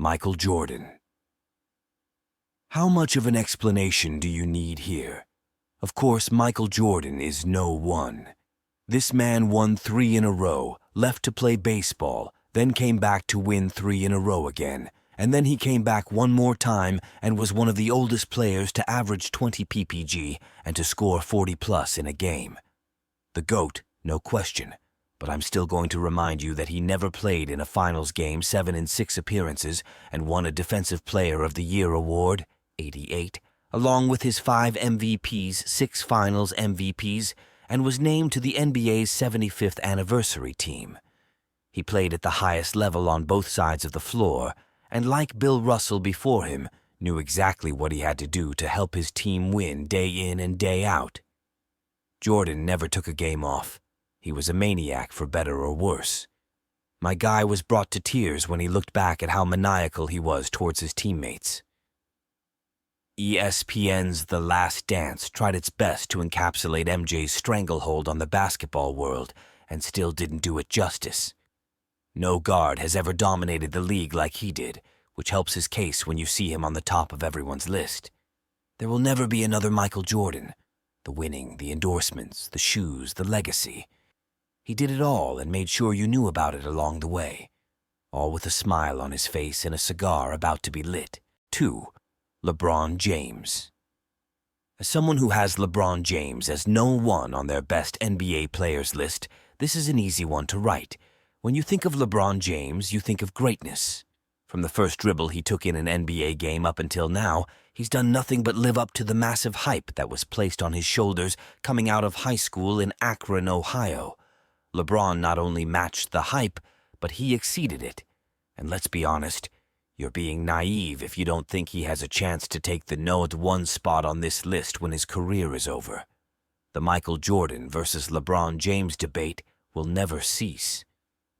Michael Jordan. How much of an explanation do you need here? Of course, Michael Jordan is no one. This man won 3 in a row, left to play baseball, then came back to win 3 in a row again, and then he came back one more time and was one of the oldest players to average 20 PPG and to score 40+ in a game. The GOAT, no question, but I'm still going to remind you that he never played in a finals game 7 in 6 appearances and won a Defensive Player of the Year award, 88, along with his 5 MVPs, 6 finals MVPs, and was named to the NBA's 75th anniversary team. He played at the highest level on both sides of the floor, and like Bill Russell before him, knew exactly what he had to do to help his team win day in and day out. Jordan never took a game off. He was a maniac for better or worse. My guy was brought to tears when he looked back at how maniacal he was towards his teammates. ESPN's The Last Dance tried its best to encapsulate MJ's stranglehold on the basketball world and still didn't do it justice. No guard has ever dominated the league like he did, which helps his case when you see him on the top of everyone's list. There will never be another Michael Jordan. The winning, the endorsements, the shoes, the legacy. He did it all and made sure you knew about it along the way. All with a smile on his face and a cigar about to be lit. 2. LeBron James. As someone who has LeBron James as no one on their best NBA players list, this is an easy one to write. When you think of LeBron James, you think of greatness. From the first dribble he took in an NBA game up until now, he's done nothing but live up to the massive hype that was placed on his shoulders coming out of high school in Akron, Ohio. LeBron not only matched the hype, but he exceeded it. And let's be honest, you're being naive if you don't think he has a chance to take the #1 spot on this list when his career is over. The Michael Jordan versus LeBron James debate will never cease.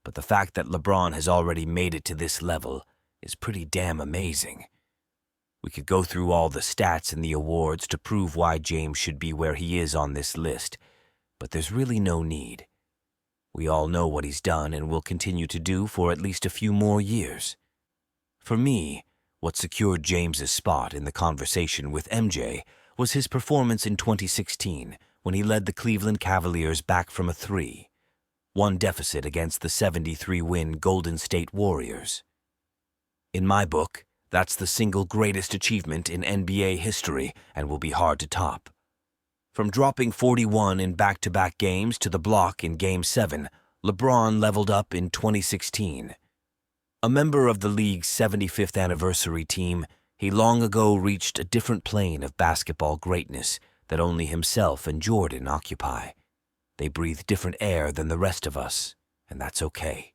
But the fact that LeBron has already made it to this level is pretty damn amazing. We could go through all the stats and the awards to prove why James should be where he is on this list, but there's really no need. We all know what he's done and will continue to do for at least a few more years. For me, what secured James's spot in the conversation with MJ was his performance in 2016 when he led the Cleveland Cavaliers back from a 3-1 deficit against the 73-win Golden State Warriors. In my book, that's the single greatest achievement in NBA history and will be hard to top. From dropping 41 in back-to-back games to the block in Game 7, LeBron leveled up in 2016. A member of the league's 75th anniversary team, he long ago reached a different plane of basketball greatness that only himself and Jordan occupy. They breathe different air than the rest of us, and that's okay.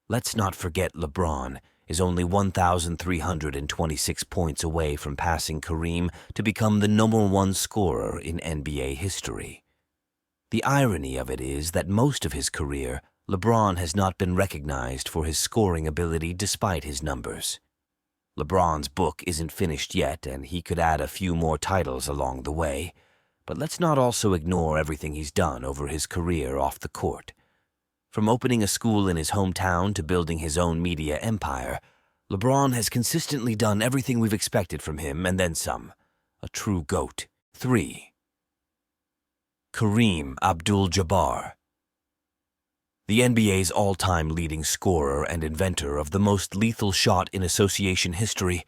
Let's not forget LeBron is only 1,326 points away from passing Kareem to become the #1 scorer in NBA history. The irony of it is that most of his career, LeBron has not been recognized for his scoring ability despite his numbers. LeBron's book isn't finished yet, and he could add a few more titles along the way, but let's not also ignore everything he's done over his career off the court. From opening a school in his hometown to building his own media empire, LeBron has consistently done everything we've expected from him and then some. A true GOAT. 3. Kareem Abdul-Jabbar. The NBA's all-time leading scorer and inventor of the most lethal shot in association history,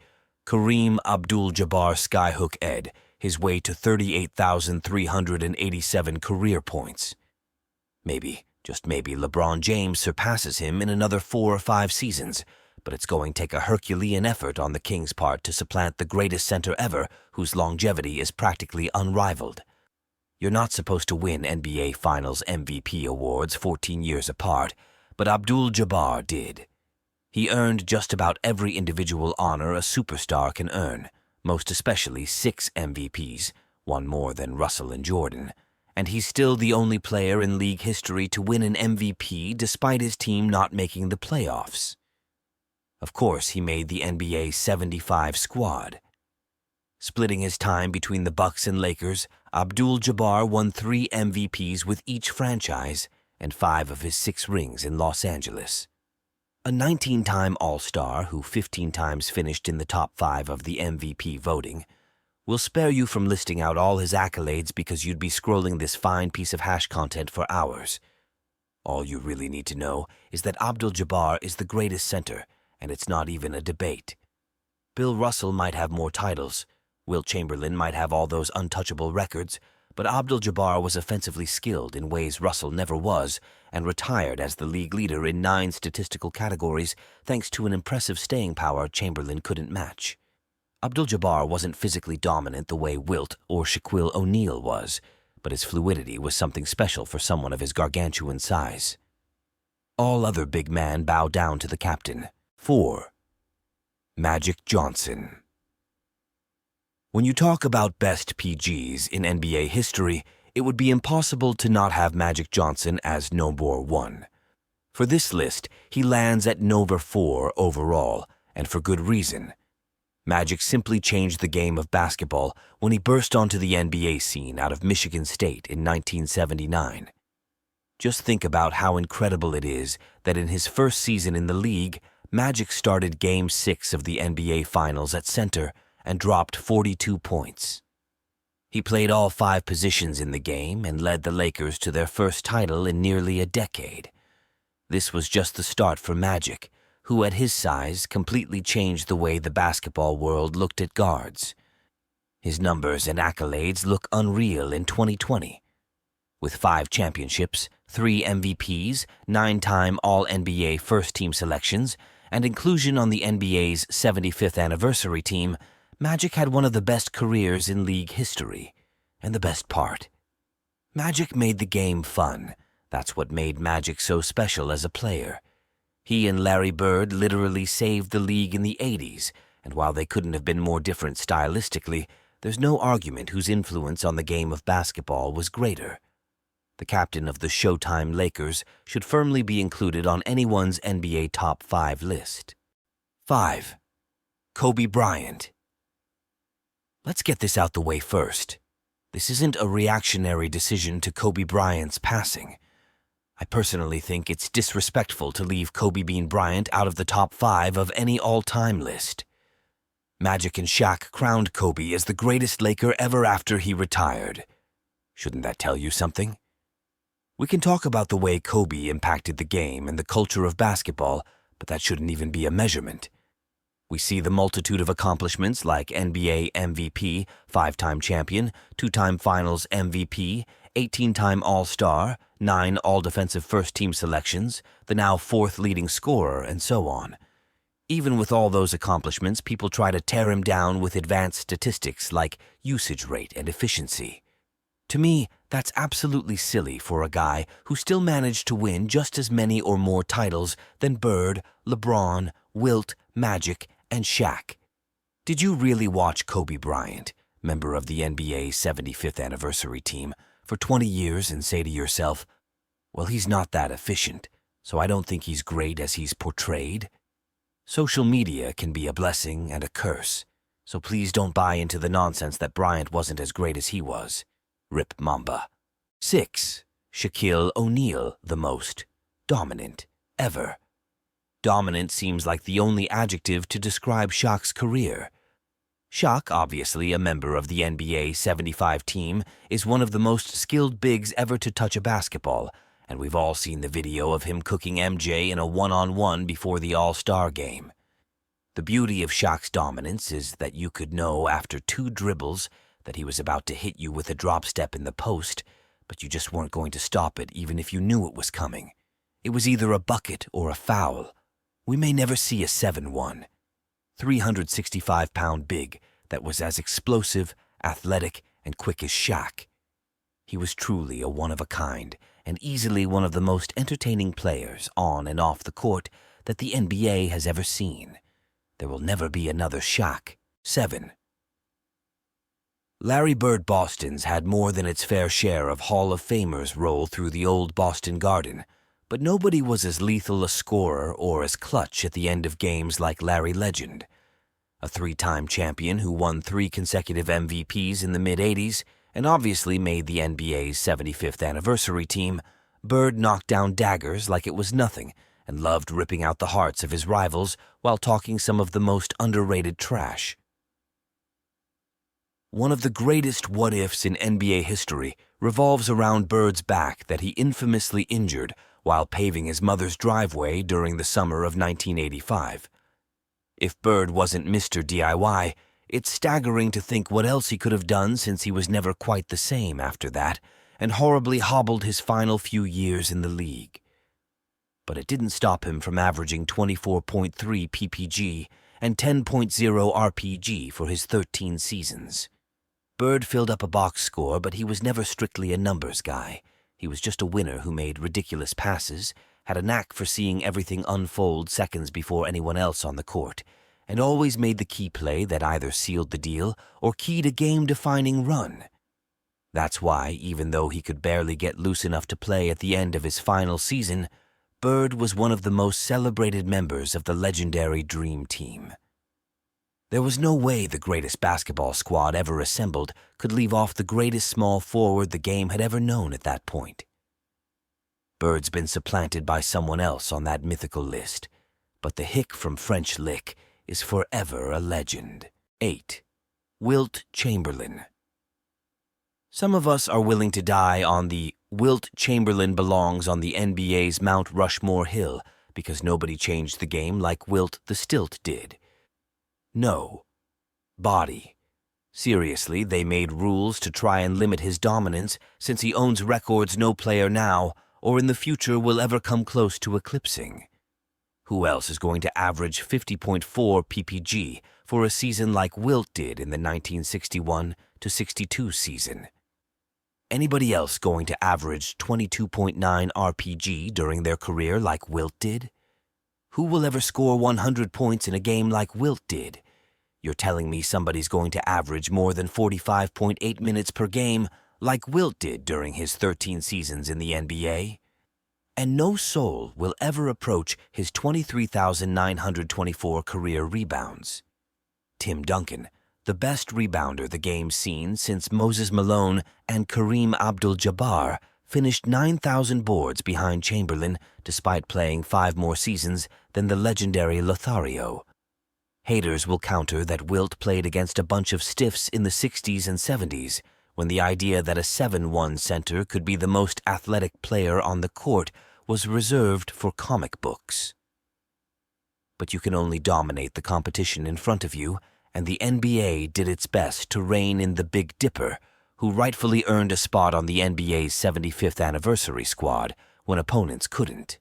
Kareem Abdul-Jabbar skyhook Ed his way to 38,387 career points. Maybe, just maybe, LeBron James surpasses him in another 4 or 5 seasons, but it's going to take a Herculean effort on the Kings' part to supplant the greatest center ever, whose longevity is practically unrivaled. You're not supposed to win NBA Finals MVP awards 14 years apart, but Abdul-Jabbar did. He earned just about every individual honor a superstar can earn, most especially 6 MVPs, one more than Russell and Jordan, and he's still the only player in league history to win an MVP despite his team not making the playoffs. Of course, he made the NBA 75 squad. Splitting his time between the Bucks and Lakers, Abdul-Jabbar won 3 MVPs with each franchise and 5 of his 6 rings in Los Angeles. A 19-time All-Star who 15 times finished in the top 5 of the MVP voting. We'll spare you from listing out all his accolades because you'd be scrolling this fine piece of hash content for hours. All you really need to know is that Abdul-Jabbar is the greatest center, and it's not even a debate. Bill Russell might have more titles, Wilt Chamberlain might have all those untouchable records, but Abdul-Jabbar was offensively skilled in ways Russell never was and retired as the league leader in 9 statistical categories thanks to an impressive staying power Chamberlain couldn't match. Abdul-Jabbar wasn't physically dominant the way Wilt or Shaquille O'Neal was, but his fluidity was something special for someone of his gargantuan size. All other big men bow down to the captain. 4. Magic Johnson. When you talk about best PGs in NBA history, it would be impossible to not have Magic Johnson as number 1. For this list, he lands at number 4 overall, and for good reason. Magic simply changed the game of basketball when he burst onto the NBA scene out of Michigan State in 1979. Just think about how incredible it is that in his first season in the league, Magic started Game 6 of the NBA Finals at center and dropped 42 points. He played all 5 positions in the game and led the Lakers to their first title in nearly a decade. This was just the start for Magic, who at his size completely changed the way the basketball world looked at guards. His numbers and accolades look unreal in 2020. With 5 championships, 3 MVPs, 9-time All-NBA first-team selections, and inclusion on the NBA's 75th anniversary team, Magic had one of the best careers in league history. And the best part, Magic made the game fun. That's what made Magic so special as a player. He and Larry Bird literally saved the league in the 80s, and while they couldn't have been more different stylistically, there's no argument whose influence on the game of basketball was greater. The captain of the Showtime Lakers should firmly be included on anyone's NBA top 5 list. 5. Kobe Bryant. Let's get this out the way first. This isn't a reactionary decision to Kobe Bryant's passing. I personally think it's disrespectful to leave Kobe Bean Bryant out of the top 5 of any all-time list. Magic and Shaq crowned Kobe as the greatest Laker ever after he retired. Shouldn't that tell you something? We can talk about the way Kobe impacted the game and the culture of basketball, but that shouldn't even be a measurement. We see the multitude of accomplishments like NBA MVP, 5-time champion, 2-time Finals MVP, 18-time All-Star, 9 All-Defensive First-Team selections, the now 4th leading scorer, and so on. Even with all those accomplishments, people try to tear him down with advanced statistics like usage rate and efficiency. To me, that's absolutely silly for a guy who still managed to win just as many or more titles than Bird, LeBron, Wilt, Magic, and Shaq. Did you really watch Kobe Bryant, member of the NBA's 75th anniversary team, for 20 years and say to yourself, well, he's not that efficient, so I don't think he's great as he's portrayed? Social media can be a blessing and a curse, so please don't buy into the nonsense that Bryant wasn't as great as he was. Rip Mamba. 6. Shaquille O'Neal, the most dominant ever. Dominant seems like the only adjective to describe Shaq's career. Shaq, obviously a member of the NBA 75 team, is one of the most skilled bigs ever to touch a basketball, and we've all seen the video of him cooking MJ in a one-on-one before the All-Star game. The beauty of Shaq's dominance is that you could know after 2 dribbles that he was about to hit you with a drop step in the post, but you just weren't going to stop it even if you knew it was coming. It was either a bucket or a foul. We may never see a 7-1. 365-pound big that was as explosive, athletic, and quick as Shaq. He was truly a one-of-a-kind and easily one of the most entertaining players on and off the court that the NBA has ever seen. There will never be another Shaq. 7. Larry Bird Boston's had more than its fair share of Hall of Famers roll through the old Boston Garden, but nobody was as lethal a scorer or as clutch at the end of games like Larry Legend. A 3-time champion who won 3 consecutive MVPs in the mid-'80s and obviously made the NBA's 75th anniversary team, Bird knocked down daggers like it was nothing and loved ripping out the hearts of his rivals while talking some of the most underrated trash. One of the greatest what-ifs in NBA history revolves around Bird's back that he infamously injured while paving his mother's driveway during the summer of 1985. If Bird wasn't Mr. DIY, it's staggering to think what else he could have done since he was never quite the same after that and horribly hobbled his final few years in the league. But it didn't stop him from averaging 24.3 PPG and 10.0 RPG for his 13 seasons. Bird filled up a box score, but he was never strictly a numbers guy. He was just a winner who made ridiculous passes, had a knack for seeing everything unfold seconds before anyone else on the court, and always made the key play that either sealed the deal or keyed a game-defining run. That's why, even though he could barely get loose enough to play at the end of his final season, Bird was one of the most celebrated members of the legendary Dream Team. There was no way the greatest basketball squad ever assembled could leave off the greatest small forward the game had ever known at that point. Bird's been supplanted by someone else on that mythical list, but the hick from French Lick is forever a legend. 8. Wilt Chamberlain. Some of us are willing to die on the Wilt Chamberlain belongs on the NBA's Mount Rushmore Hill because nobody changed the game like Wilt the Stilt did. No. Body. Seriously, they made rules to try and limit his dominance since he owns records no player now or in the future will ever come close to eclipsing. Who else is going to average 50.4 PPG for a season like Wilt did in the 1961-62 season? Anybody else going to average 22.9 RPG during their career like Wilt did? Who will ever score 100 points in a game like Wilt did? You're telling me somebody's going to average more than 45.8 minutes per game like Wilt did during his 13 seasons in the NBA? And no soul will ever approach his 23,924 career rebounds. Tim Duncan, the best rebounder the game's seen since Moses Malone and Kareem Abdul-Jabbar, finished 9,000 boards behind Chamberlain despite playing 5 more seasons than the legendary Lothario. Haters will counter that Wilt played against a bunch of stiffs in the 60s and 70s, when the idea that a 7'1" center could be the most athletic player on the court was reserved for comic books. But you can only dominate the competition in front of you, and the NBA did its best to rein in the Big Dipper, who rightfully earned a spot on the NBA's 75th anniversary squad when opponents couldn't.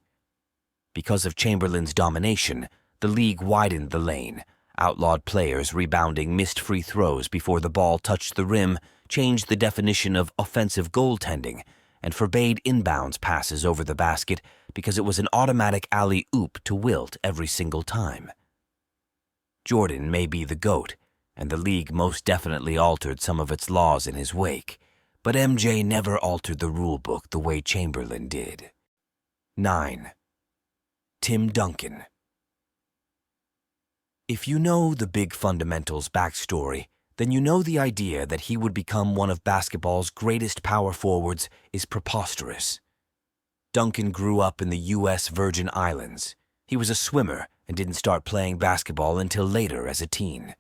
Because of Chamberlain's domination, the league widened the lane, outlawed players rebounding missed free throws before the ball touched the rim, changed the definition of offensive goaltending, and forbade inbounds passes over the basket because it was an automatic alley-oop to Wilt every single time. Jordan may be the GOAT, and the league most definitely altered some of its laws in his wake, but MJ never altered the rulebook the way Chamberlain did. 9. Tim Duncan. If you know the big fundamentals backstory, then you know the idea that he would become one of basketball's greatest power forwards is preposterous. Duncan grew up in the U.S. Virgin Islands. He was a swimmer and didn't start playing basketball until later as a teen.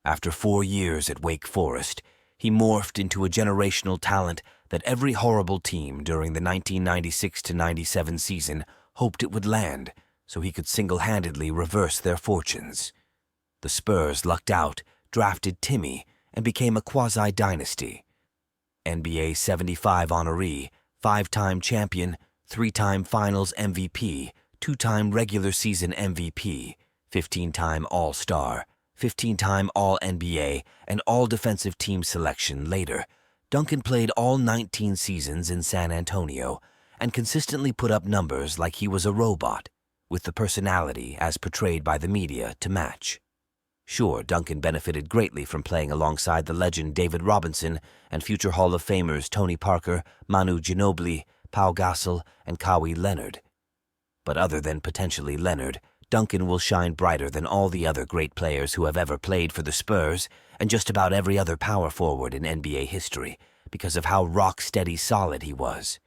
After 4 years at Wake Forest, he morphed into a generational talent that every horrible team during the 1996-97 season hoped it would land so he could single-handedly reverse their fortunes. The Spurs lucked out, drafted Timmy, and became a quasi-dynasty. NBA 75 honoree, 5-time champion, 3-time Finals MVP, 2-time regular season MVP, 15-time All-Star, 15-time All-NBA, and All-Defensive Team selection later, Duncan played all 19 seasons in San Antonio and consistently put up numbers like he was a robot, with the personality as portrayed by the media to match. Sure, Duncan benefited greatly from playing alongside the legend David Robinson and future Hall of Famers Tony Parker, Manu Ginobili, Pau Gasol, and Kawhi Leonard. But other than potentially Leonard, Duncan will shine brighter than all the other great players who have ever played for the Spurs and just about every other power forward in NBA history because of how rock-steady solid he was.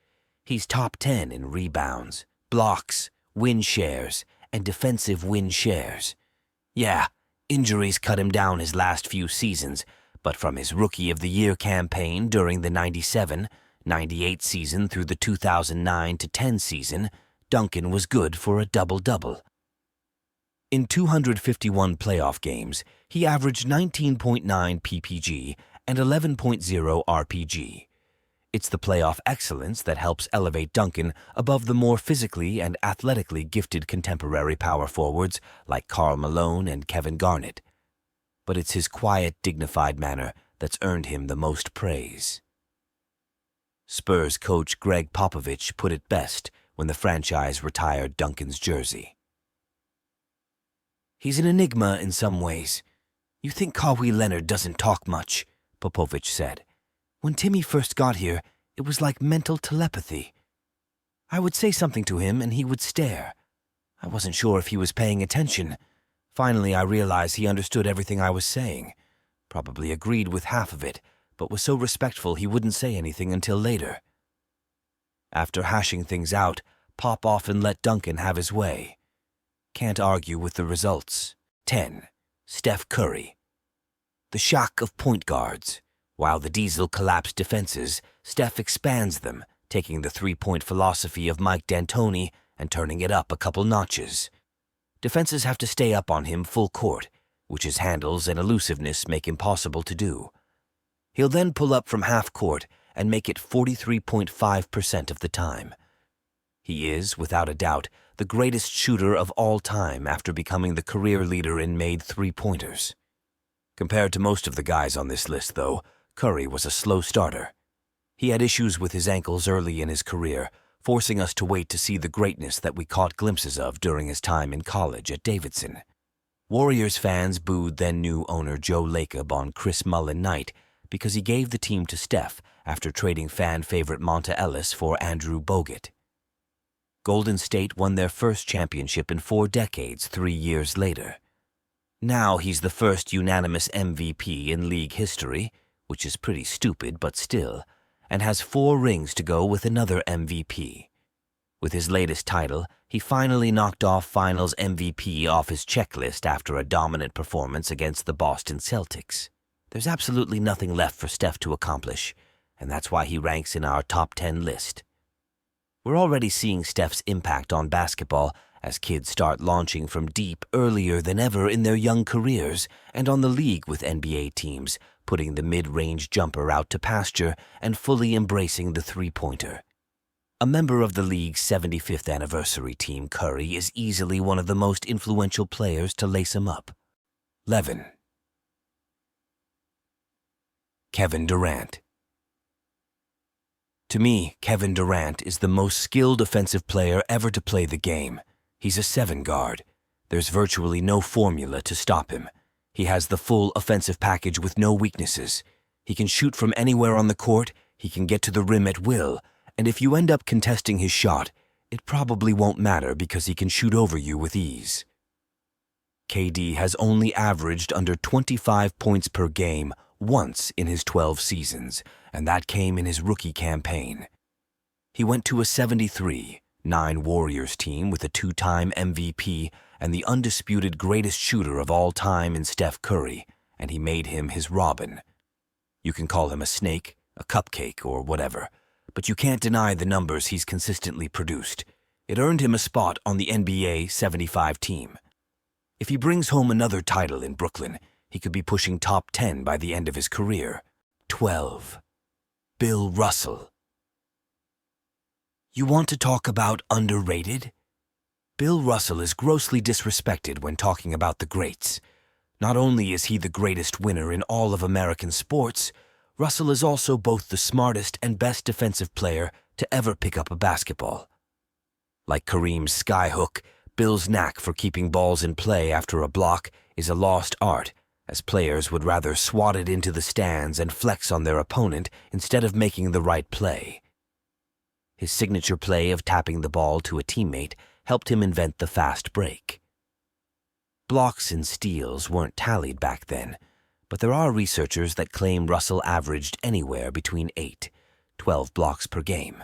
He's top 10 in rebounds, blocks, win shares, and defensive win shares. Yeah, injuries cut him down his last few seasons, but from his Rookie of the Year campaign during the 97-98 season through the 2009-10 season, Duncan was good for a double-double. In 251 playoff games, he averaged 19.9 PPG and 11.0 RPG. It's the playoff excellence that helps elevate Duncan above the more physically and athletically gifted contemporary power forwards like Karl Malone and Kevin Garnett. But it's his quiet, dignified manner that's earned him the most praise. Spurs coach Greg Popovich put it best when the franchise retired Duncan's jersey. "He's an enigma in some ways. You think Kawhi Leonard doesn't talk much," Popovich said. "When Timmy first got here, it was like mental telepathy. I would say something to him and he would stare. I wasn't sure if he was paying attention. Finally, I realized he understood everything I was saying. Probably agreed with half of it, but was so respectful he wouldn't say anything until later." After hashing things out, Pop often let Duncan have his way. Can't argue with the results. 10. Steph Curry. The Shaq of point guards. While the Diesel collapsed defenses, Steph expands them, taking the three-point philosophy of Mike D'Antoni and turning it up a couple notches. Defenses have to stay up on him full court, which his handles and elusiveness make impossible to do. He'll then pull up from half court and make it 43.5% of the time. He is, without a doubt, the greatest shooter of all time after becoming the career leader in made three-pointers. Compared to most of the guys on this list, though, Curry was a slow starter. He had issues with his ankles early in his career, forcing us to wait to see the greatness that we caught glimpses of during his time in college at Davidson. Warriors fans booed then-new owner Joe Lacob on Chris Mullin night because he gave the team to Steph after trading fan-favorite Monta Ellis for Andrew Bogut. Golden State won their first championship in 4 decades 3 years later. Now he's the first unanimous MVP in league history, which is pretty stupid but still, and has 4 rings to go with another MVP. With his latest title, he finally knocked off Finals MVP off his checklist after a dominant performance against the Boston Celtics. There's absolutely nothing left for Steph to accomplish, and that's why he ranks in our top 10 list. We're already seeing Steph's impact on basketball as kids start launching from deep earlier than ever in their young careers, and on the league with NBA teams, putting the mid-range jumper out to pasture and fully embracing the three-pointer. A member of the league's 75th anniversary team, Curry is easily one of the most influential players to lace him up. 11. Kevin Durant. To me, Kevin Durant is the most skilled offensive player ever to play the game. He's a 7 guard. There's virtually no formula to stop him. He has the full offensive package with no weaknesses. He can shoot from anywhere on the court, he can get to the rim at will, and if you end up contesting his shot, it probably won't matter because he can shoot over you with ease. KD has only averaged under 25 points per game once in his 12 seasons, and that came in his rookie campaign. He went to a 73-9 Warriors team with a 2-time MVP and the undisputed greatest shooter of all time in Steph Curry, and he made him his Robin. You can call him a snake, a cupcake, or whatever, but you can't deny the numbers he's consistently produced. It earned him a spot on the NBA 75 team. If he brings home another title in Brooklyn, he could be pushing top 10 by the end of his career. 12. Bill Russell. You want to talk about underrated? Bill Russell is grossly disrespected when talking about the greats. Not only is he the greatest winner in all of American sports, Russell is also both the smartest and best defensive player to ever pick up a basketball. Like Kareem's skyhook, Bill's knack for keeping balls in play after a block is a lost art, as players would rather swat it into the stands and flex on their opponent instead of making the right play. His signature play of tapping the ball to a teammate helped him invent the fast break. Blocks and steals weren't tallied back then, but there are researchers that claim Russell averaged anywhere between 8-12 blocks per game.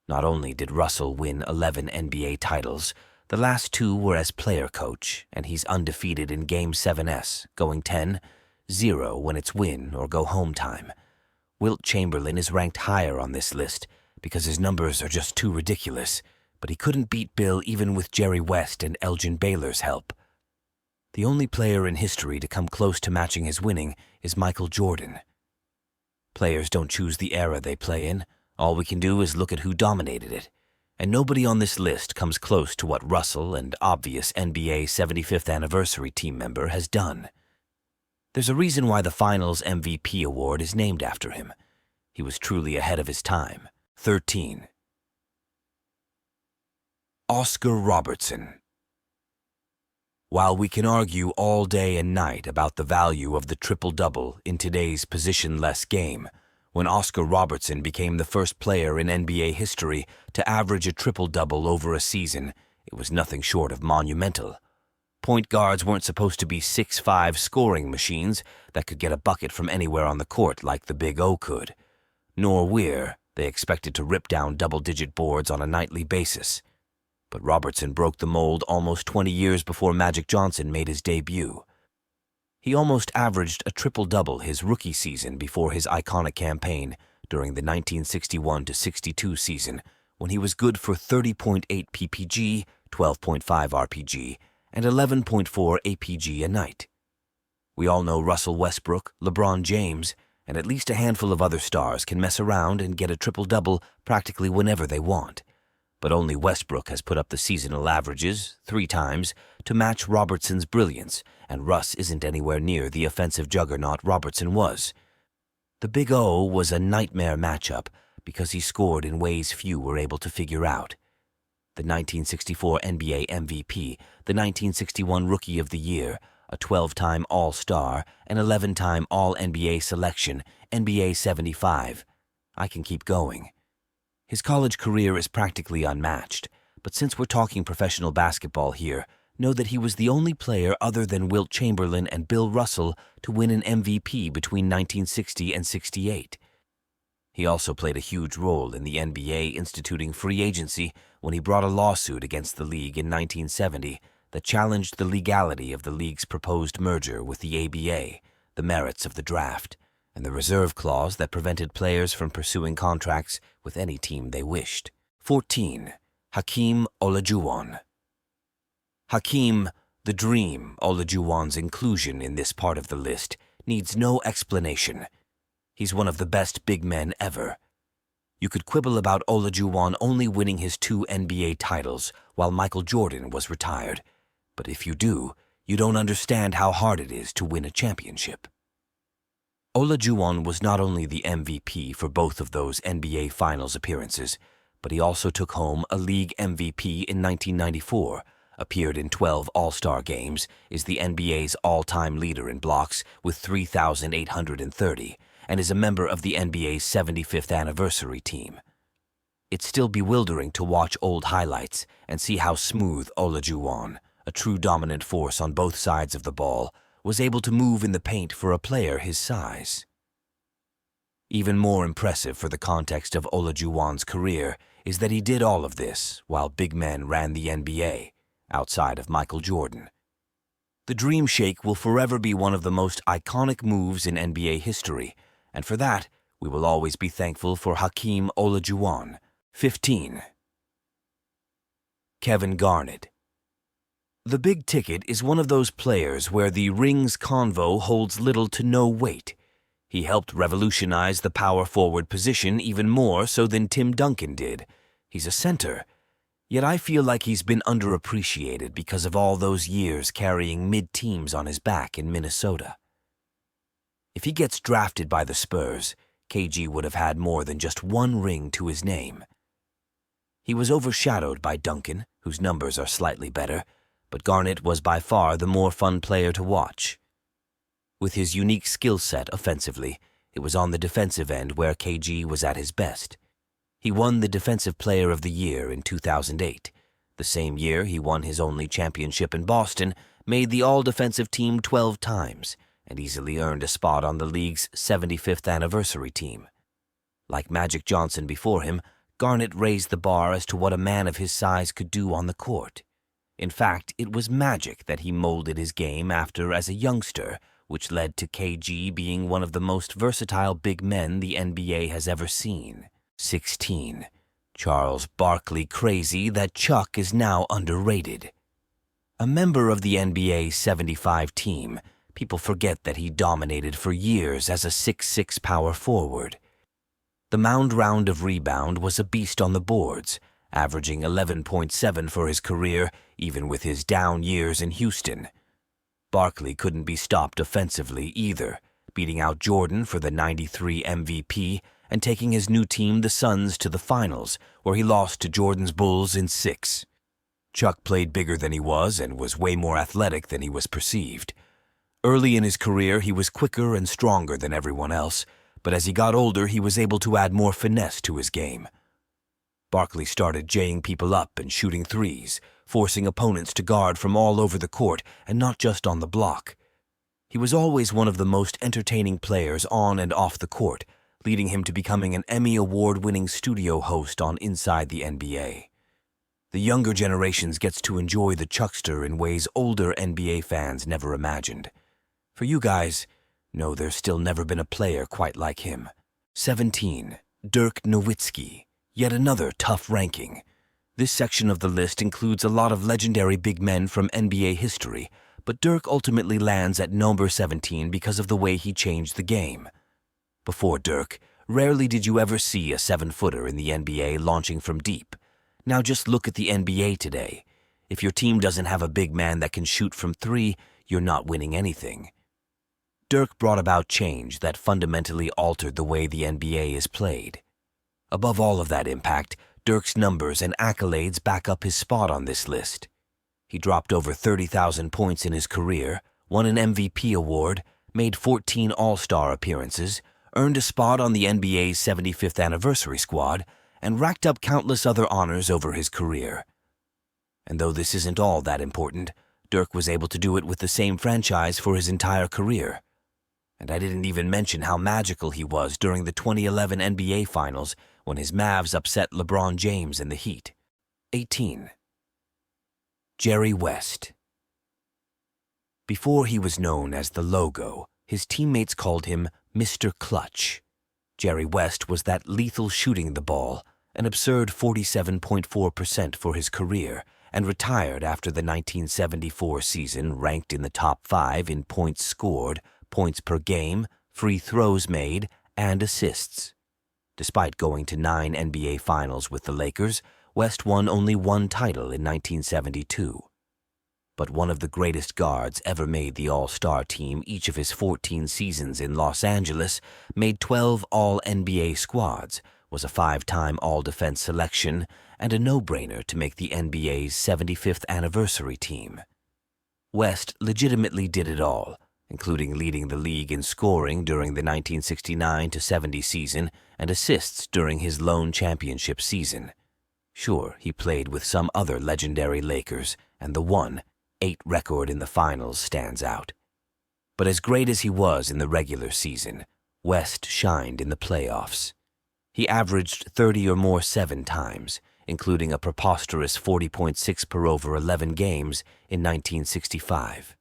Not only did Russell win 11 NBA titles, the last 2 were as player coach, and he's undefeated in Game 7s, going 10-0 when it's win or go home time. Wilt Chamberlain is ranked higher on this list because his numbers are just too ridiculous, but he couldn't beat Bill even with Jerry West and Elgin Baylor's help. The only player in history to come close to matching his winning is Michael Jordan. Players don't choose the era they play in. All we can do is look at who dominated it. And nobody on this list comes close to what Russell, an obvious NBA 75th anniversary team member, has done. There's a reason why the Finals MVP award is named after him. He was truly ahead of his time. 13. Oscar Robertson. While we can argue all day and night about the value of the triple-double in today's position-less game, when Oscar Robertson became the first player in NBA history to average a triple-double over a season, it was nothing short of monumental. Point guards weren't supposed to be 6'5" scoring machines that could get a bucket from anywhere on the court like the Big O could. Nor were they expected to rip down double-digit boards on a nightly basis. But Robertson broke the mold almost 20 years before Magic Johnson made his debut. He almost averaged a triple-double his rookie season before his iconic campaign during the 1961-62 season, when he was good for 30.8 ppg, 12.5 rpg, and 11.4 apg a night. We all know Russell Westbrook, LeBron James, and at least a handful of other stars can mess around and get a triple-double practically whenever they want. But only Westbrook has put up the seasonal averages, 3 times, to match Robertson's brilliance, and Russ isn't anywhere near the offensive juggernaut Robertson was. The Big O was a nightmare matchup because he scored in ways few were able to figure out. The 1964 NBA MVP, the 1961 Rookie of the Year, a 12-time All-Star, an 11-time All-NBA selection, NBA 75. I can keep going. His college career is practically unmatched, but since we're talking professional basketball here, know that he was the only player other than Wilt Chamberlain and Bill Russell to win an MVP between 1960 and 68. He also played a huge role in the NBA instituting free agency when he brought a lawsuit against the league in 1970 that challenged the legality of the league's proposed merger with the ABA, the merits of the draft, and the reserve clause that prevented players from pursuing contracts with any team they wished. 14. Hakeem Olajuwon. Hakeem, the Dream, Olajuwon's inclusion in this part of the list needs no explanation. He's one of the best big men ever. You could quibble about Olajuwon only winning his 2 NBA titles while Michael Jordan was retired, but if you do, you don't understand how hard it is to win a championship. Olajuwon was not only the MVP for both of those NBA Finals appearances, but he also took home a league MVP in 1994, appeared in 12 All-Star games, is the NBA's all-time leader in blocks with 3,830, and is a member of the NBA's 75th anniversary team. It's still bewildering to watch old highlights and see how smooth Olajuwon, a true dominant force on both sides of the ball, was able to move in the paint for a player his size. Even more impressive for the context of Olajuwon's career is that he did all of this while big men ran the NBA, outside of Michael Jordan. The Dream Shake will forever be one of the most iconic moves in NBA history, and for that, we will always be thankful for Hakeem Olajuwon. 15. Kevin Garnett. The big ticket is one of those players where the rings convo holds little to no weight. He helped revolutionize the power forward position even more so than Tim Duncan did. He's a center, yet I feel like he's been underappreciated because of all those years carrying mid-teams on his back in Minnesota. If he gets drafted by the Spurs, KG would have had more than just 1 ring to his name. He was overshadowed by Duncan, whose numbers are slightly better, but Garnett was by far the more fun player to watch. With his unique skill set offensively, it was on the defensive end where KG was at his best. He won the Defensive Player of the Year in 2008. The same year he won his only championship in Boston, made the All-Defensive Team 12 times, and easily earned a spot on the league's 75th anniversary team. Like Magic Johnson before him, Garnett raised the bar as to what a man of his size could do on the court. In fact, it was magic that he molded his game after as a youngster, which led to KG being one of the most versatile big men the NBA has ever seen. 16. Charles Barkley crazy that Chuck is now underrated. A member of the NBA 75 team, people forget that he dominated for years as a 6'6" power forward. The mound round of rebound was a beast on the boards, averaging 11.7 for his career, even with his down years in Houston. Barkley couldn't be stopped offensively either, beating out Jordan for the '93 MVP and taking his new team, the Suns, to the finals, where he lost to Jordan's Bulls in 6. Chuck played bigger than he was and was way more athletic than he was perceived. Early in his career, he was quicker and stronger than everyone else, but as he got older, he was able to add more finesse to his game. Barkley started jaying people up and shooting threes, forcing opponents to guard from all over the court and not just on the block. He was always one of the most entertaining players on and off the court, leading him to becoming an Emmy Award-winning studio host on Inside the NBA. The younger generations gets to enjoy the Chuckster in ways older NBA fans never imagined. For you guys, no, there's still never been a player quite like him. 17. Dirk Nowitzki. Yet another tough ranking. This section of the list includes a lot of legendary big men from NBA history, but Dirk ultimately lands at number 17 because of the way he changed the game. Before Dirk, rarely did you ever see a 7-footer in the NBA launching from deep. Now just look at the NBA today. If your team doesn't have a big man that can shoot from 3, you're not winning anything. Dirk brought about change that fundamentally altered the way the NBA is played. Above all of that impact, Dirk's numbers and accolades back up his spot on this list. He dropped over 30,000 points in his career, won an MVP award, made 14 All-Star appearances, earned a spot on the NBA's 75th anniversary squad, and racked up countless other honors over his career. And though this isn't all that important, Dirk was able to do it with the same franchise for his entire career. And I didn't even mention how magical he was during the 2011 NBA Finals when his Mavs upset LeBron James in the Heat. 18. Jerry West. Before he was known as the Logo, his teammates called him Mr. Clutch. Jerry West was that lethal shooting the ball, an absurd 47.4% for his career, and retired after the 1974 season, ranked in the top 5 in points scored, points per game, free throws made, and assists. Despite going to 9 NBA Finals with the Lakers, West won only 1 title in 1972. But one of the greatest guards ever made the All-Star team each of his 14 seasons in Los Angeles, made 12 All-NBA squads, was a 5-time All-Defense selection, and a no-brainer to make the NBA's 75th anniversary team. West legitimately did it all, including leading the league in scoring during the 1969-70 season and assists during his lone championship season. Sure, he played with some other legendary Lakers, and the 1-8 record in the finals stands out. But as great as he was in the regular season, West shined in the playoffs. He averaged 30 or more 7 times, including a preposterous 40.6 per over 11 games in 1965.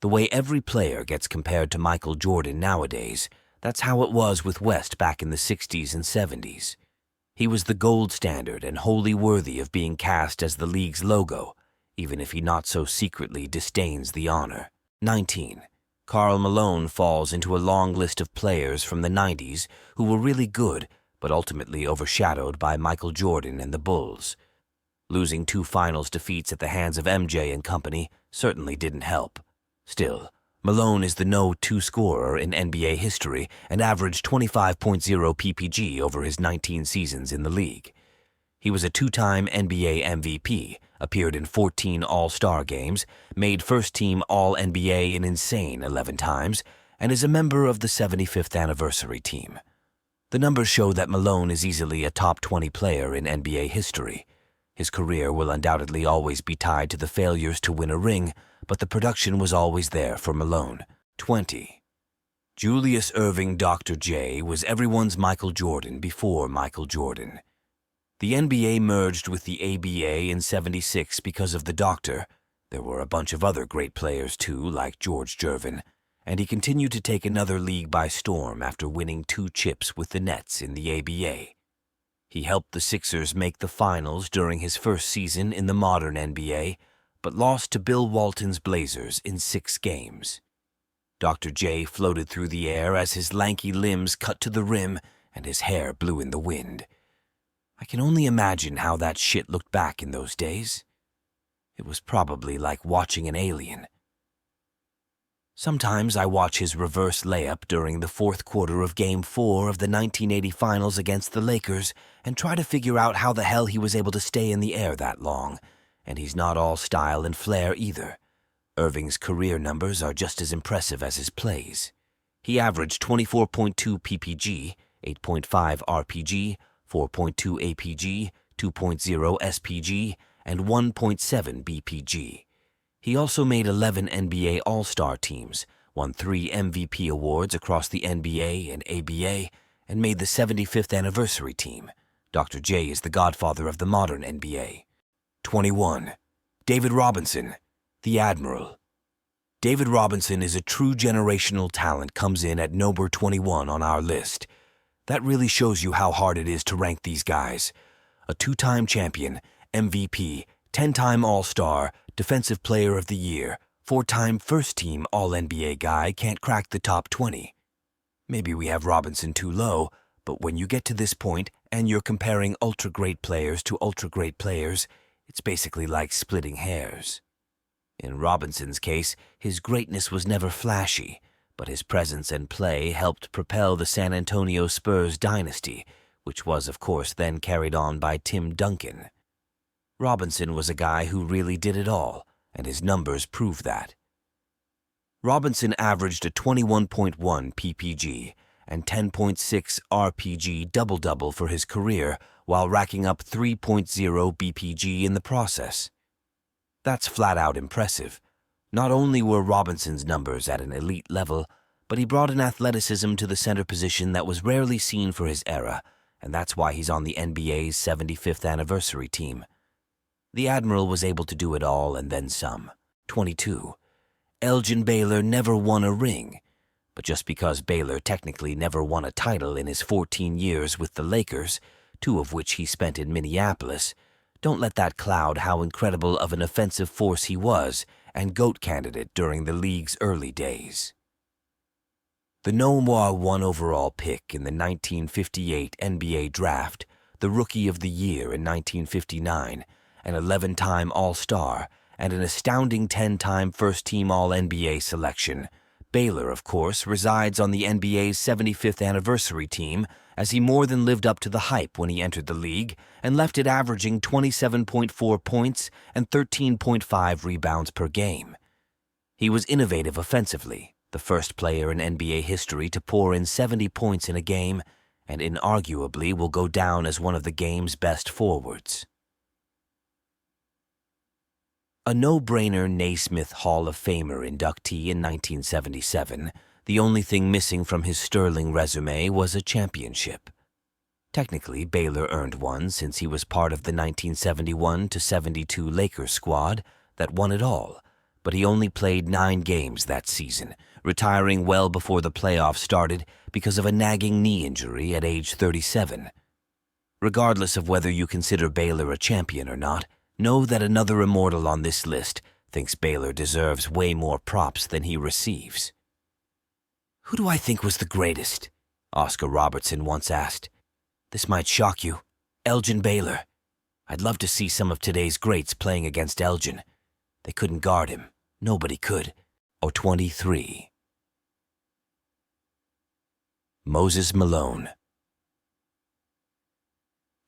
The way every player gets compared to Michael Jordan nowadays, that's how it was with West back in the 60s and 70s. He was the gold standard and wholly worthy of being cast as the league's logo, even if he not so secretly disdains the honor. 19. Karl Malone falls into a long list of players from the 90s who were really good, but ultimately overshadowed by Michael Jordan and the Bulls. Losing 2 finals defeats at the hands of MJ and company certainly didn't help. Still, Malone is the no-2 scorer in NBA history and averaged 25.0 PPG over his 19 seasons in the league. He was a 2-time NBA MVP, appeared in 14 All-Star games, made first-team All-NBA an insane 11 times, and is a member of the 75th anniversary team. The numbers show that Malone is easily a top 20 player in NBA history. His career will undoubtedly always be tied to the failures to win a ring, but the production was always there for Malone. 20. Julius Erving Dr. J was everyone's Michael Jordan before Michael Jordan. The NBA merged with the ABA in '76 because of the doctor. There were a bunch of other great players too, like George Gervin, and he continued to take another league by storm after winning 2 chips with the Nets in the ABA. He helped the Sixers make the finals during his first season in the modern NBA, but lost to Bill Walton's Blazers in 6 games. Dr. J floated through the air as his lanky limbs cut to the rim and his hair blew in the wind. I can only imagine how that shit looked back in those days. It was probably like watching an alien. Sometimes I watch his reverse layup during the 4th quarter of Game 4 of the 1980 Finals against the Lakers and try to figure out how the hell he was able to stay in the air that long. And he's not all style and flair either. Erving's career numbers are just as impressive as his plays. He averaged 24.2 PPG, 8.5 RPG, 4.2 APG, 2.0 SPG, and 1.7 BPG. He also made 11 NBA All-Star teams, won 3 MVP awards across the NBA and ABA, and made the 75th anniversary team. Dr. J is the godfather of the modern NBA. 21. David Robinson, the Admiral. David Robinson is a true generational talent, comes in at number 21 on our list. That really shows you how hard it is to rank these guys. A 2-time champion, MVP, 10-time All-Star, Defensive Player of the Year, 4-time first-team All-NBA guy can't crack the top 20. Maybe we have Robinson too low, but when you get to this point and you're comparing ultra-great players to ultra-great players, it's basically like splitting hairs. In Robinson's case, his greatness was never flashy, but his presence and play helped propel the San Antonio Spurs dynasty, which was, of course, then carried on by Tim Duncan. Robinson was a guy who really did it all, and his numbers prove that. Robinson averaged a 21.1 PPG and 10.6 RPG double-double for his career while racking up 3.0 BPG in the process. That's flat-out impressive. Not only were Robinson's numbers at an elite level, but he brought an athleticism to the center position that was rarely seen for his era, and that's why he's on the NBA's 75th anniversary team. The Admiral was able to do it all and then some. 22. Elgin Baylor never won a ring, but just because Baylor technically never won a title in his 14 years with the Lakers, 2 of which he spent in Minneapolis, don't let that cloud how incredible of an offensive force he was and GOAT candidate during the league's early days. The Noah 1 overall pick in the 1958 NBA Draft, the Rookie of the Year in 1959, an 11-time All-Star, and an astounding 10-time first-team All-NBA selection, Baylor, of course, resides on the NBA's 75th anniversary team as he more than lived up to the hype when he entered the league and left it averaging 27.4 points and 13.5 rebounds per game. He was innovative offensively, the first player in NBA history to pour in 70 points in a game, and inarguably will go down as one of the game's best forwards. A no-brainer Naismith Hall of Famer inductee in 1977, the only thing missing from his sterling resume was a championship. Technically, Baylor earned one since he was part of the 1971-72 Lakers squad that won it all, but he only played 9 games that season, retiring well before the playoffs started because of a nagging knee injury at age 37. Regardless of whether you consider Baylor a champion or not, know that another immortal on this list thinks Baylor deserves way more props than he receives. "Who do I think was the greatest?" Oscar Robertson once asked. "This might shock you. Elgin Baylor. I'd love to see some of today's greats playing against Elgin. They couldn't guard him. Nobody could." Or 23. Moses Malone.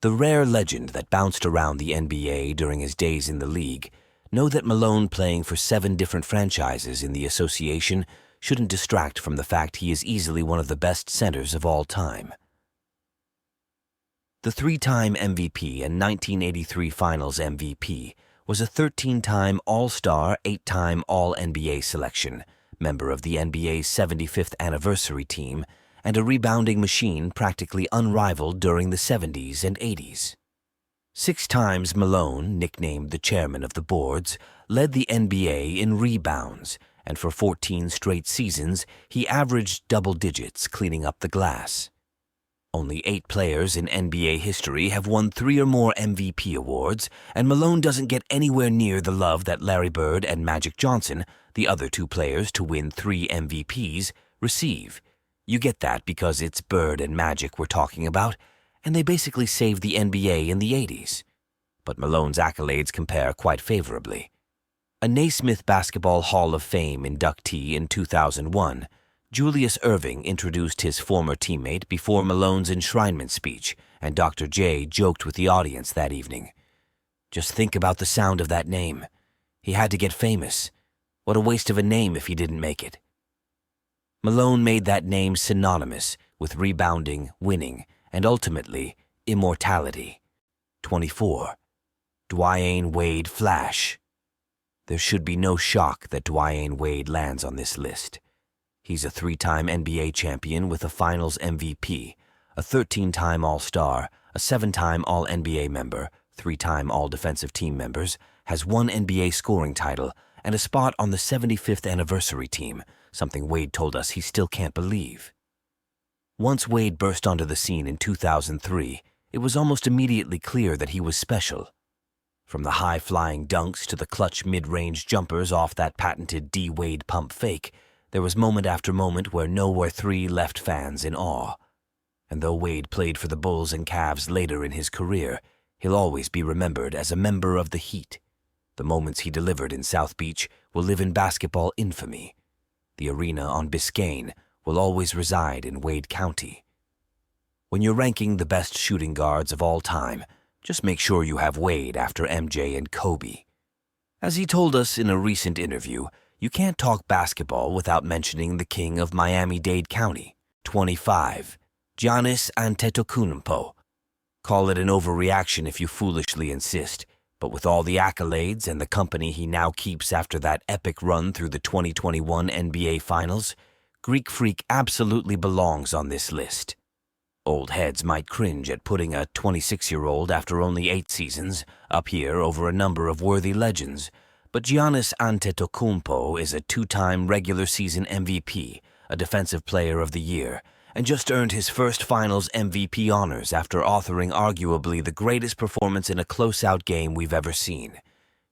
The rare legend that bounced around the NBA during his days in the league know that Malone playing for 7 different franchises in the association shouldn't distract from the fact he is easily one of the best centers of all time. The 3-time MVP and 1983 Finals MVP was a 13-time All-Star, 8-time All-NBA selection, member of the NBA's 75th anniversary team, and a rebounding machine practically unrivaled during the 70s and 80s. 6 times Malone, nicknamed the chairman of the boards, led the NBA in rebounds, and for 14 straight seasons, he averaged double digits cleaning up the glass. Only 8 players in NBA history have won 3 or more MVP awards, and Malone doesn't get anywhere near the love that Larry Bird and Magic Johnson, the other 2 players to win 3 MVPs, receive. You get that because it's Bird and Magic we're talking about, and they basically saved the NBA in the 80s. But Malone's accolades compare quite favorably. A Naismith Basketball Hall of Fame inductee in 2001, Julius Erving introduced his former teammate before Malone's enshrinement speech, and Dr. J joked with the audience that evening. Just think about the sound of that name. He had to get famous. What a waste of a name if he didn't make it. Malone made that name synonymous with rebounding, winning, and ultimately, immortality. 24. Dwyane Wade Flash. There should be no shock that Dwyane Wade lands on this list. He's a 3-time NBA champion with a Finals MVP, a 13-time All-Star, a 7-time All-NBA member, 3-time All-Defensive Team members, has 1 NBA scoring title, and a spot on the 75th anniversary team, something Wade told us he still can't believe. Once Wade burst onto the scene in 2003, it was almost immediately clear that he was special. From the high-flying dunks to the clutch mid-range jumpers off that patented D-Wade pump fake, there was moment after moment where Nowhere 3 left fans in awe. And though Wade played for the Bulls and Cavs later in his career, he'll always be remembered as a member of the Heat. The moments he delivered in South Beach will live in basketball infamy. The arena on Biscayne will always reside in Wade County. When you're ranking the best shooting guards of all time, just make sure you have Wade after MJ and Kobe. As he told us in a recent interview, you can't talk basketball without mentioning the king of Miami-Dade County. 25. Giannis Antetokounmpo. Call it an overreaction if you foolishly insist, but with all the accolades and the company he now keeps after that epic run through the 2021 NBA Finals, Greek Freak absolutely belongs on this list. Old heads might cringe at putting a 26-year-old after only 8 seasons up here over a number of worthy legends, but Giannis Antetokounmpo is a 2-time regular season MVP, a Defensive Player of the Year, and just earned his first Finals MVP honors after authoring arguably the greatest performance in a close-out game we've ever seen.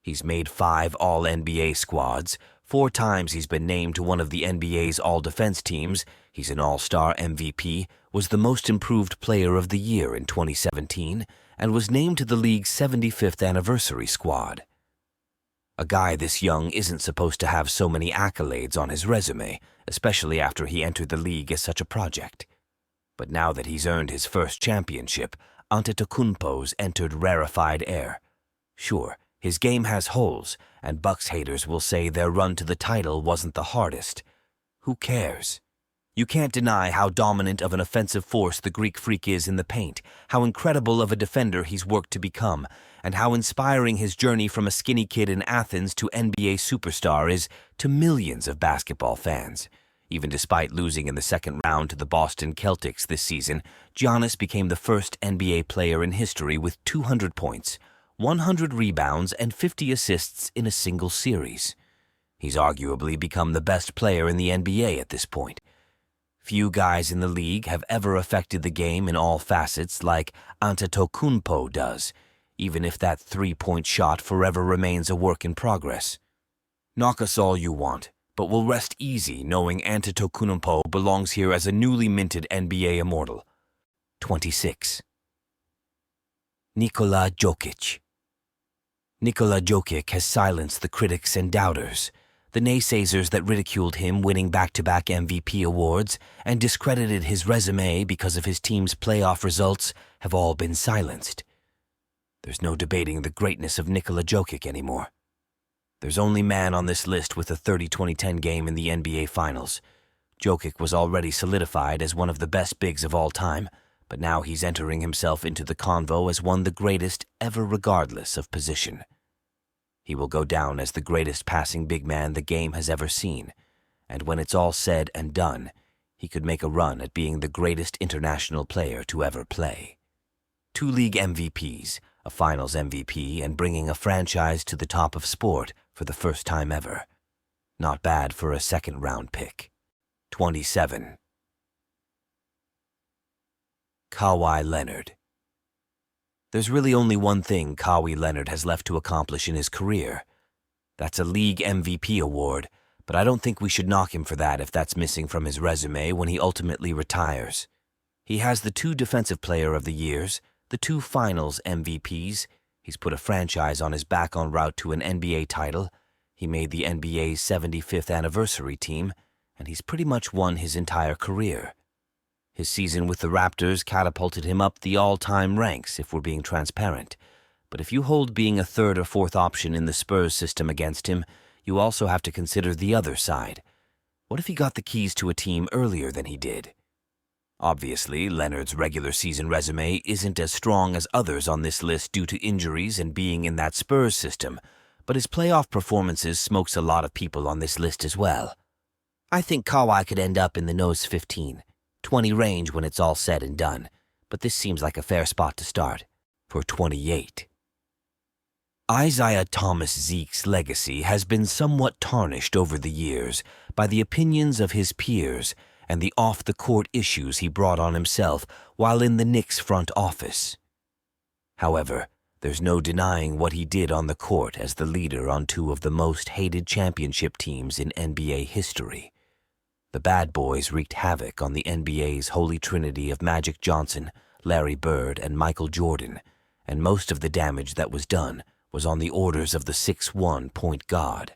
He's made 5 All-NBA squads, 4 times he's been named to one of the NBA's All-Defense teams, he's an All-Star MVP, was the Most Improved Player of the Year in 2017, and was named to the league's 75th anniversary squad. A guy this young isn't supposed to have so many accolades on his resume, especially after he entered the league as such a project. But now that he's earned his first championship, Antetokounmpo's entered rarefied air. Sure, his game has holes, and Bucks haters will say their run to the title wasn't the hardest. Who cares? You can't deny how dominant of an offensive force the Greek Freak is in the paint, how incredible of a defender he's worked to become, and how inspiring his journey from a skinny kid in Athens to NBA superstar is to millions of basketball fans. Even despite losing in the second round to the Boston Celtics this season, Giannis became the first NBA player in history with 200 points, 100 rebounds, and 50 assists in a single series. He's arguably become the best player in the NBA at this point. Few guys in the league have ever affected the game in all facets like Antetokounmpo does, even if that 3-point shot forever remains a work in progress. Knock us all you want, but we'll rest easy knowing Antetokounmpo belongs here as a newly minted NBA immortal. 26. Nikola Jokic. Nikola Jokic has silenced the critics and doubters. The naysayers that ridiculed him winning back-to-back MVP awards and discredited his resume because of his team's playoff results have all been silenced. There's no debating the greatness of Nikola Jokic anymore. There's only man on this list with a 30-20-10 game in the NBA Finals. Jokic was already solidified as one of the best bigs of all time, but now he's entering himself into the convo as one the greatest ever regardless of position. He will go down as the greatest passing big man the game has ever seen, and when it's all said and done, he could make a run at being the greatest international player to ever play. 2 league MVPs, a Finals MVP, and bringing a franchise to the top of sport for the first time ever. Not bad for a second-round pick. 27. Kawhi Leonard. There's really only one thing Kawhi Leonard has left to accomplish in his career. That's a league MVP award, but I don't think we should knock him for that if that's missing from his resume when he ultimately retires. He has the 2 Defensive Player of the Years, the 2 Finals MVPs, he's put a franchise on his back en route to an NBA title, he made the NBA's 75th anniversary team, and he's pretty much won his entire career. His season with the Raptors catapulted him up the all-time ranks, if we're being transparent. But if you hold being a 3rd or 4th option in the Spurs system against him, you also have to consider the other side. What if he got the keys to a team earlier than he did? Obviously, Leonard's regular season resume isn't as strong as others on this list due to injuries and being in that Spurs system, but his playoff performances smokes a lot of people on this list as well. I think Kawhi could end up in the nose 15, 20 range when it's all said and done, but this seems like a fair spot to start. For 28. Isiah Thomas Zeke's legacy has been somewhat tarnished over the years by the opinions of his peers and the off-the-court issues he brought on himself while in the Knicks front office. However, there's no denying what he did on the court as the leader on 2 of the most hated championship teams in NBA history. The Bad Boys wreaked havoc on the NBA's holy trinity of Magic Johnson, Larry Bird, and Michael Jordan, and most of the damage that was done was on the orders of the 6'1" point guard.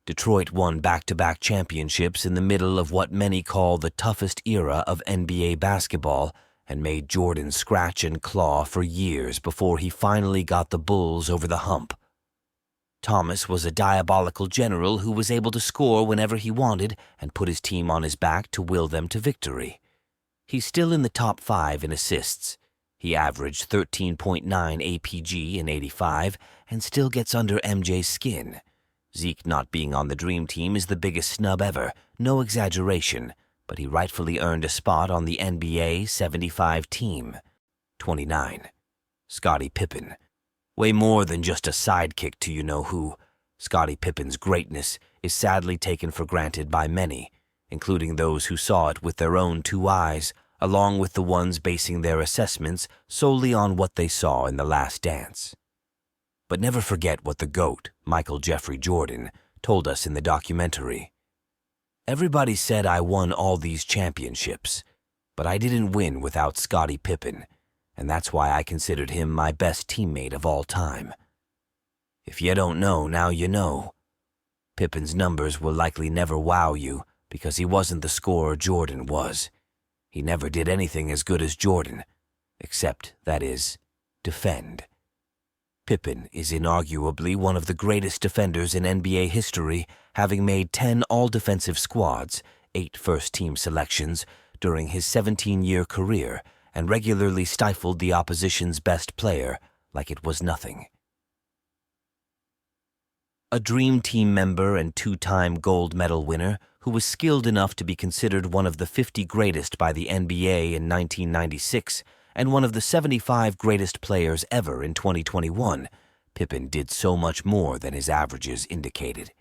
Detroit won back-to-back championships in the middle of what many call the toughest era of NBA basketball and made Jordan scratch and claw for years before he finally got the Bulls over the hump. Thomas was a diabolical general who was able to score whenever he wanted and put his team on his back to will them to victory. He's still in the top 5 in assists. He averaged 13.9 APG in '85 and still gets under MJ's skin. Zeke not being on the Dream Team is the biggest snub ever, no exaggeration, but he rightfully earned a spot on the NBA 75 team. 29. Scottie Pippen. Way more than just a sidekick to you-know-who. Scottie Pippen's greatness is sadly taken for granted by many, including those who saw it with their own 2 eyes, along with the ones basing their assessments solely on what they saw in The Last Dance. But never forget what the GOAT, Michael Jeffrey Jordan, told us in the documentary. Everybody said I won all these championships, but I didn't win without Scottie Pippen, and that's why I considered him my best teammate of all time. If you don't know, now you know. Pippen's numbers will likely never wow you because he wasn't the scorer Jordan was. He never did anything as good as Jordan, except, that is, defend. Pippen is inarguably one of the greatest defenders in NBA history, having made 10 all-defensive squads, 8 first-team selections during his 17-year career, and regularly stifled the opposition's best player like it was nothing. A Dream Team member and 2-time gold medal winner who was skilled enough to be considered one of the 50 greatest by the NBA in 1996 and one of the 75 greatest players ever in 2021, Pippen did so much more than his averages indicated.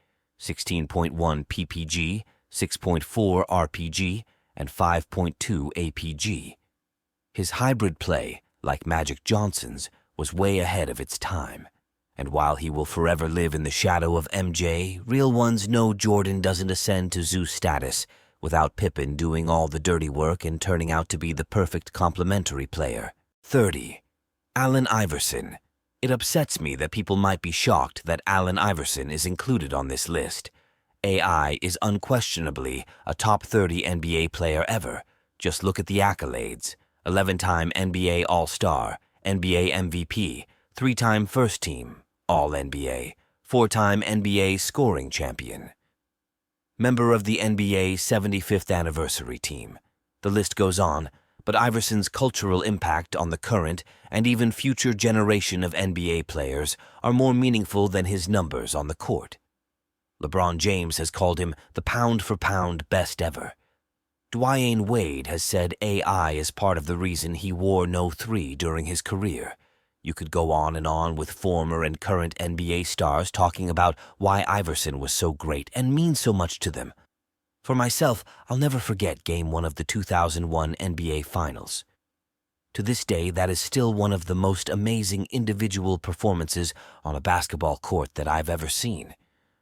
16.1 PPG, 6.4 RPG, and 5.2 APG. His hybrid play, like Magic Johnson's, was way ahead of its time. And while he will forever live in the shadow of MJ, real ones know Jordan doesn't ascend to Zeus status without Pippen doing all the dirty work and turning out to be the perfect complementary player. 30. Allen Iverson. It upsets me that people might be shocked that Allen Iverson is included on this list. AI is unquestionably a top 30 NBA player ever. Just look at the accolades. 11-time NBA All-Star, NBA MVP, 3-time First Team, All-NBA, 4-time NBA Scoring Champion. Member of the NBA 75th Anniversary Team. The list goes on, but Iverson's cultural impact on the current and even future generation of NBA players are more meaningful than his numbers on the court. LeBron James has called him the pound-for-pound best ever. Dwyane Wade has said AI is part of the reason he wore no 3 during his career. You could go on and on with former and current NBA stars talking about why Iverson was so great and means so much to them. For myself, I'll never forget Game 1 of the 2001 NBA Finals. To this day, that is still one of the most amazing individual performances on a basketball court that I've ever seen.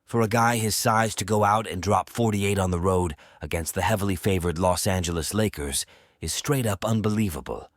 For a guy his size to go out and drop 48 on the road against the heavily favored Los Angeles Lakers is straight up unbelievable.